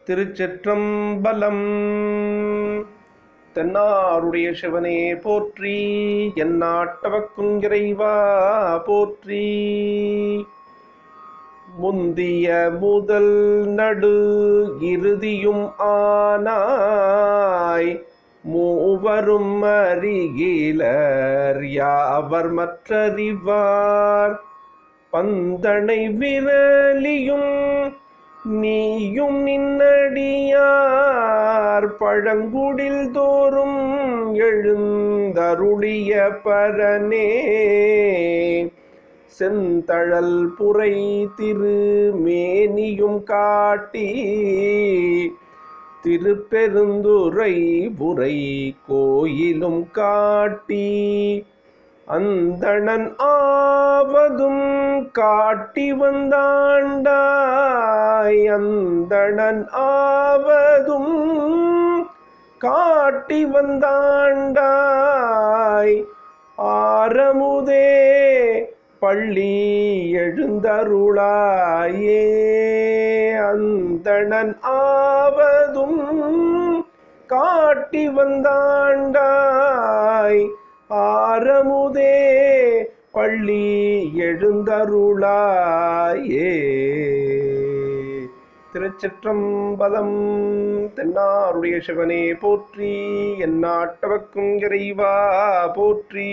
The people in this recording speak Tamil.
திருச்சிற்றம்பலம். தென்னாருடைய சிவனே போற்றி, எந்நாட்டவர்க்கும் இறைவா போற்றி. முந்திய முதல் நடு இறுதியும் ஆனாய், மூவரும் அறிகிலர் யாவர் மற்றறிவார். பந்தனை விரலியும் நீயும் நின்னடியார், பழங்குடில் தோறும் எழுந்தருளிய பரனே. செந்தழல் புரை திருமேனியும் காட்டி, திருப்பெருந்துறை புரை கோயிலும் காட்டி, அந்தணன் ஆவதும் காட்டி வந்தாண்டாய். அந்தணன் ஆவதும் காட்டி வந்தாண்டாய். ஆரமுதே பள்ளி எழுந்தருளாயே. அந்தணன் ஆவதும் காட்டி வந்தாண்டாய். ஆரமுதே பள்ளி எழுந்தருளாயே. திருச்சிற்றம்பலம். தென்னாருடைய சிவனே போற்றி, எந்நாட்டவர்க்கும் இறைவா போற்றி.